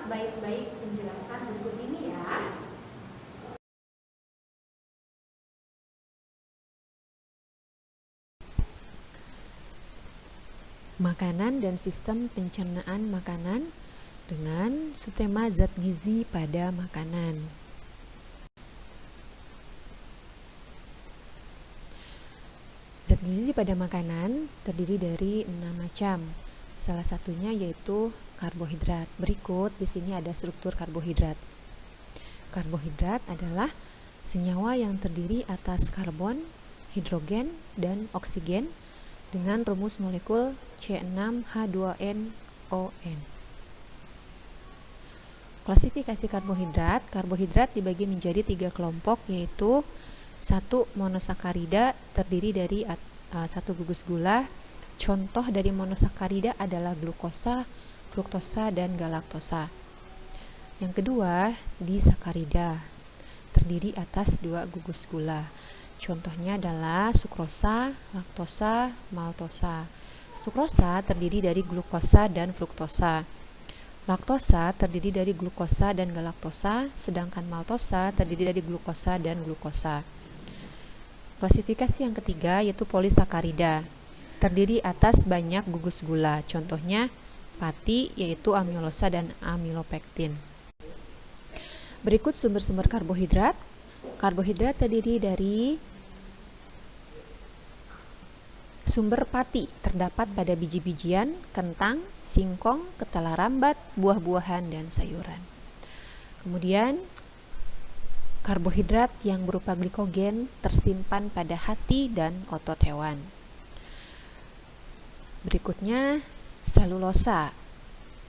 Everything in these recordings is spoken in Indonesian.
simak baik-baik penjelasan berikut ini ya. Makanan dan sistem pencernaan makanan dengan subtema zat gizi pada makanan. Zat gizi pada makanan terdiri dari 6 macam. Salah satunya yaitu karbohidrat. Berikut di sini ada struktur karbohidrat. Karbohidrat adalah senyawa yang terdiri atas karbon, hidrogen, dan oksigen dengan rumus molekul C6H2NON. Klasifikasi karbohidrat. Karbohidrat dibagi menjadi 3 kelompok, yaitu 1 monosakarida terdiri dari 1 gugus gula. Contoh dari monosakarida adalah glukosa, fruktosa, dan galaktosa. Yang kedua, disakarida terdiri atas 2 gugus gula. Contohnya adalah sukrosa, laktosa, maltosa. Sukrosa terdiri dari glukosa dan fruktosa. Laktosa terdiri dari glukosa dan galaktosa, sedangkan maltosa terdiri dari glukosa dan glukosa. Klasifikasi yang ketiga yaitu polisakarida, terdiri atas banyak gugus gula. Contohnya pati, yaitu amilosa dan amilopektin. Berikut sumber-sumber karbohidrat. Karbohidrat terdiri dari sumber pati, terdapat pada biji-bijian, kentang, singkong, ketela rambat, buah-buahan, dan sayuran. Kemudian, karbohidrat yang berupa glikogen tersimpan pada hati dan otot hewan. Berikutnya, selulosa.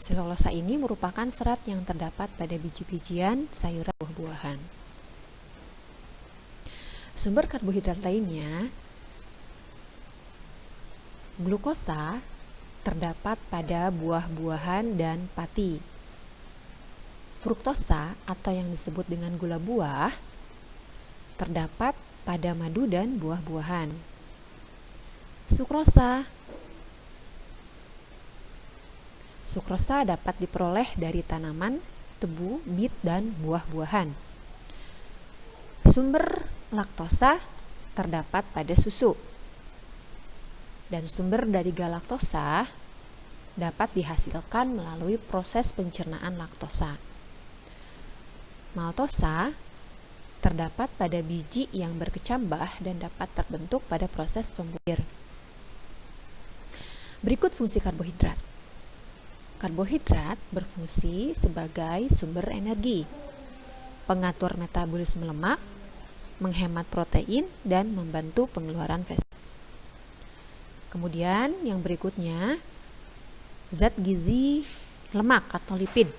Selulosa ini merupakan serat yang terdapat pada biji-bijian, sayuran, buah-buahan. Sumber karbohidrat lainnya, glukosa terdapat pada buah-buahan dan pati. Fruktosa atau yang disebut dengan gula buah terdapat pada madu dan buah-buahan. Sukrosa dapat diperoleh dari tanaman, tebu, bit, dan buah-buahan. Sumber laktosa terdapat pada susu. Dan sumber dari galaktosa dapat dihasilkan melalui proses pencernaan laktosa. Maltosa terdapat pada biji yang berkecambah dan dapat terbentuk pada proses pembuahan. Berikut fungsi karbohidrat. Karbohidrat berfungsi sebagai sumber energi, pengatur metabolisme lemak, menghemat protein, dan membantu pengeluaran fase. Kemudian yang berikutnya, zat gizi lemak atau lipid.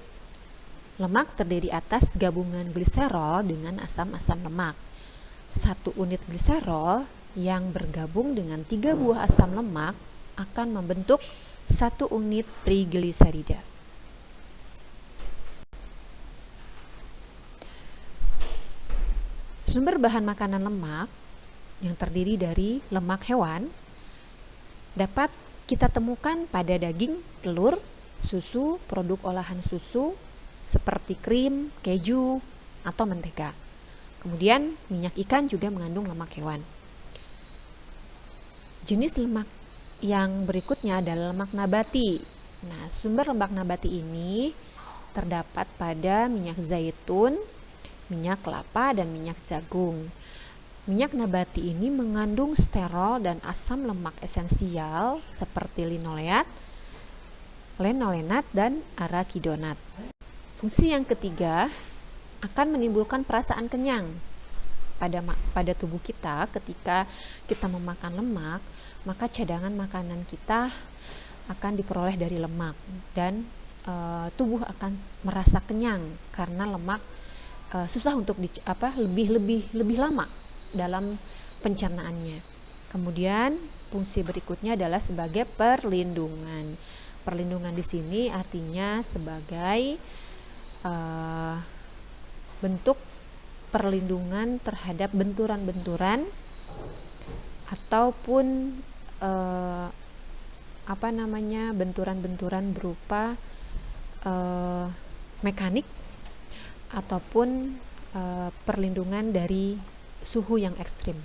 Lemak terdiri atas gabungan gliserol dengan asam-asam lemak. 1 unit gliserol yang bergabung dengan 3 buah asam lemak akan membentuk 1 unit trigliserida. Sumber bahan makanan lemak yang terdiri dari lemak hewan dapat kita temukan pada daging, telur, susu, produk olahan susu seperti krim, keju, atau mentega. Kemudian minyak ikan juga mengandung lemak hewan. Jenis lemak yang berikutnya adalah lemak nabati. Nah, sumber lemak nabati ini terdapat pada minyak zaitun, minyak kelapa, dan minyak jagung. Minyak nabati ini mengandung sterol dan asam lemak esensial seperti linoleat, lenolenat, dan arakidonat. Fungsi yang ketiga akan menimbulkan perasaan kenyang pada tubuh kita. Ketika kita memakan lemak, maka cadangan makanan kita akan diperoleh dari lemak dan tubuh akan merasa kenyang karena lemak susah untuk lebih lama dalam pencernaannya. Kemudian fungsi berikutnya adalah sebagai perlindungan. Perlindungan di sini artinya sebagai bentuk perlindungan terhadap benturan-benturan ataupun benturan-benturan berupa mekanik ataupun perlindungan dari suhu yang ekstrim.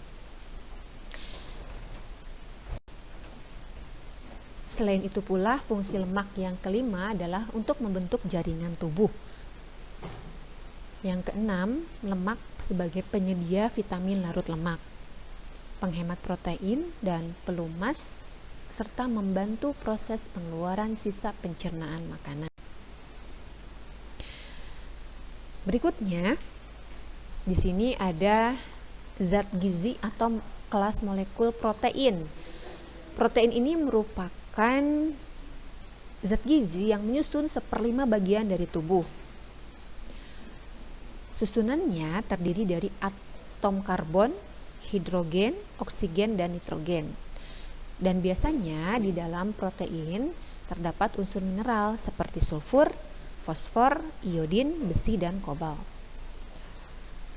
Selain itu pula, fungsi lemak yang kelima adalah untuk membentuk jaringan tubuh. Yang keenam, lemak sebagai penyedia vitamin larut lemak, penghemat protein dan pelumas, serta membantu proses pengeluaran sisa pencernaan makanan. Berikutnya, di sini ada zat gizi atau kelas molekul protein. Protein ini merupakan zat gizi yang menyusun 1/5 bagian dari tubuh. Susunannya terdiri dari atom karbon, hidrogen, oksigen, dan nitrogen. Dan biasanya di dalam protein terdapat unsur mineral seperti sulfur, fosfor, iodin, besi, dan kobalt.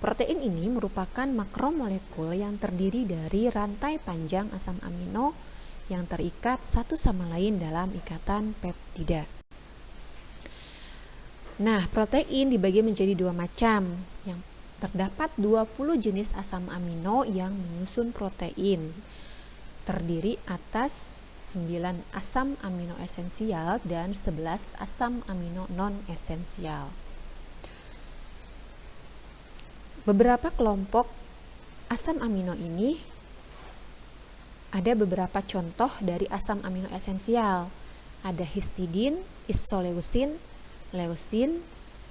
Protein ini merupakan makromolekul yang terdiri dari rantai panjang asam amino yang terikat satu sama lain dalam ikatan peptida. Nah, protein dibagi menjadi dua macam. Yang terdapat 20 jenis asam amino yang menyusun protein. Terdiri atas 9 asam amino esensial dan 11 asam amino non-esensial. Beberapa kelompok asam amino ini ada beberapa contoh dari asam amino esensial. Ada histidin, isoleusin, leusin,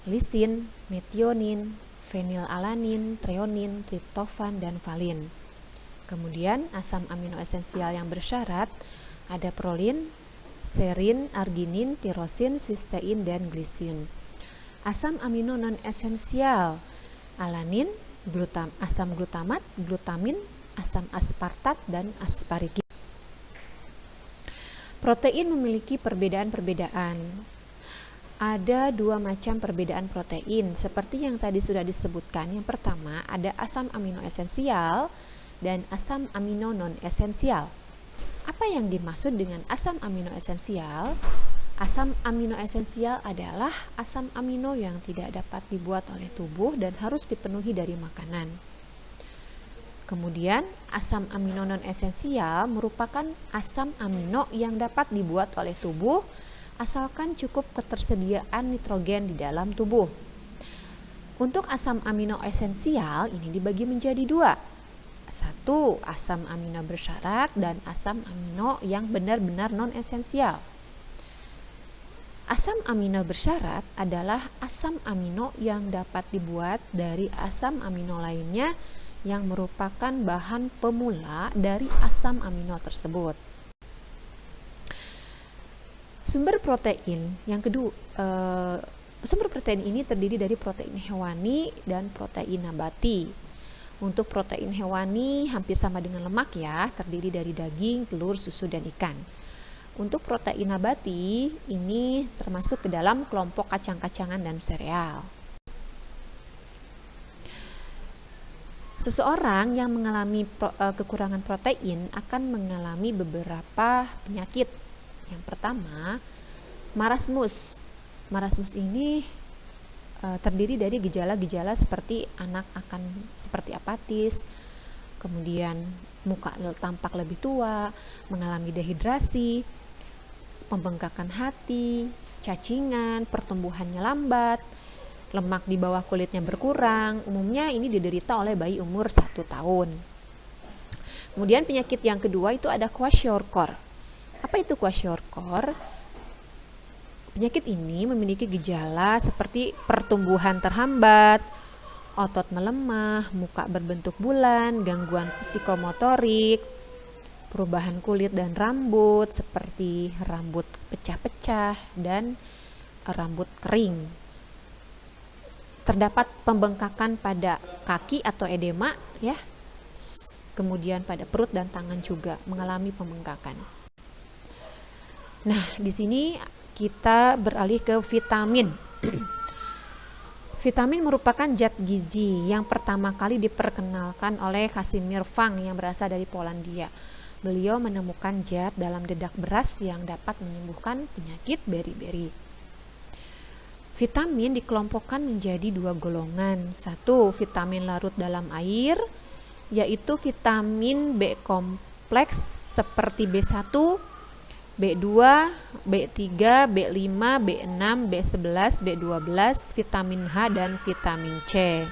lisin, metionin, fenilalanin, treonin, triptofan, dan valin. Kemudian asam amino esensial yang bersyarat ada prolin, serin, arginin, tirosin, sistein, dan glisin. Asam amino non-esensial alanin, asam glutamat, glutamin, asam aspartat, dan asparagin. Protein memiliki perbedaan-perbedaan. Ada dua macam perbedaan protein, seperti yang tadi sudah disebutkan. Yang pertama, ada asam amino esensial dan asam amino non-esensial. Apa yang dimaksud dengan asam amino esensial? Asam amino esensial adalah asam amino yang tidak dapat dibuat oleh tubuh dan harus dipenuhi dari makanan. Kemudian, asam amino non-esensial merupakan asam amino yang dapat dibuat oleh tubuh asalkan cukup ketersediaan nitrogen di dalam tubuh. Untuk asam amino esensial ini dibagi menjadi dua. Satu, asam amino bersyarat dan asam amino yang benar-benar non-esensial. Asam amino bersyarat adalah asam amino yang dapat dibuat dari asam amino lainnya yang merupakan bahan pemula dari asam amino tersebut. Sumber protein yang kedua, sumber protein ini terdiri dari protein hewani dan protein nabati. Untuk protein hewani hampir sama dengan lemak ya, terdiri dari daging, telur, susu, dan ikan. Untuk protein nabati ini termasuk ke dalam kelompok kacang-kacangan dan sereal. Seseorang yang mengalami kekurangan protein akan mengalami beberapa penyakit. Yang pertama, marasmus. Marasmus ini terdiri dari gejala-gejala seperti anak akan seperti apatis, kemudian muka tampak lebih tua, mengalami dehidrasi, pembengkakan hati, cacingan, pertumbuhannya lambat, lemak di bawah kulitnya berkurang. Umumnya ini diderita oleh bayi umur 1 tahun. Kemudian penyakit yang kedua itu ada kwashiorkor. Apa itu kwashiorkor? Penyakit ini memiliki gejala seperti pertumbuhan terhambat, otot melemah, muka berbentuk bulan, gangguan psikomotorik, perubahan kulit dan rambut seperti rambut pecah-pecah dan rambut kering. Terdapat pembengkakan pada kaki atau edema ya. Kemudian pada perut dan tangan juga mengalami pembengkakan. Nah, di sini kita beralih ke vitamin. Vitamin merupakan zat gizi yang pertama kali diperkenalkan oleh Casimir Fang yang berasal dari Polandia. Beliau menemukan zat dalam dedak beras yang dapat menyembuhkan penyakit beri-beri. Vitamin dikelompokkan menjadi dua golongan. Satu, vitamin larut dalam air, yaitu vitamin B kompleks seperti B1, B2, B3, B5, B6, B11, B12, vitamin H, dan vitamin C.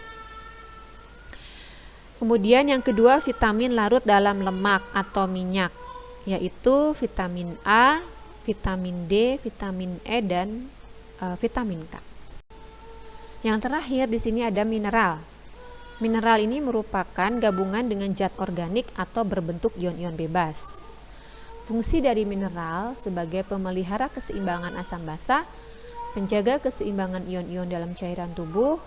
Kemudian yang kedua, vitamin larut dalam lemak atau minyak, yaitu vitamin A, vitamin D, vitamin E, dan vitamin K. Yang terakhir di sini ada mineral. Mineral ini merupakan gabungan dengan zat organik atau berbentuk ion-ion bebas. Fungsi dari mineral sebagai pemelihara keseimbangan asam basa, penjaga keseimbangan ion-ion dalam cairan tubuh,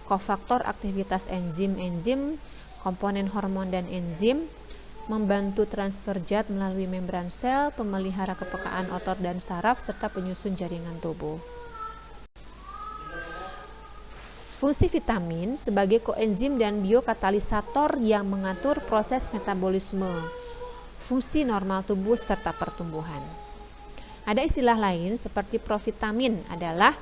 kofaktor aktivitas enzim-enzim, komponen hormon dan enzim, membantu transfer zat melalui membran sel, pemelihara kepekaan otot dan saraf, serta penyusun jaringan tubuh. Fungsi vitamin sebagai koenzim dan biokatalisator yang mengatur proses metabolisme, fungsi normal tubuh serta pertumbuhan. Ada istilah lain seperti provitamin adalah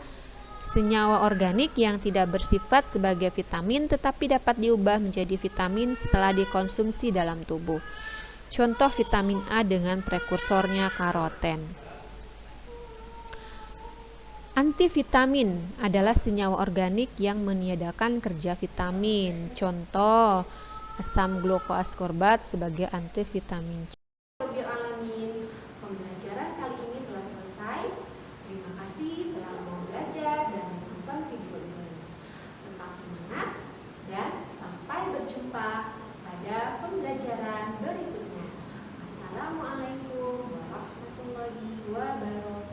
senyawa organik yang tidak bersifat sebagai vitamin tetapi dapat diubah menjadi vitamin setelah dikonsumsi dalam tubuh. Contoh vitamin A dengan prekursornya karoten. Antivitamin adalah senyawa organik yang meniadakan kerja vitamin. Contoh, asam glukoaskorbat sebagai antivitamin C. Alamin, pembelajaran kali ini telah selesai. Terima kasih telah mau belajar dan menonton video ini. Tetap semangat dan sampai berjumpa pada pembelajaran berikutnya. Assalamualaikum warahmatullahi wabarakatuh.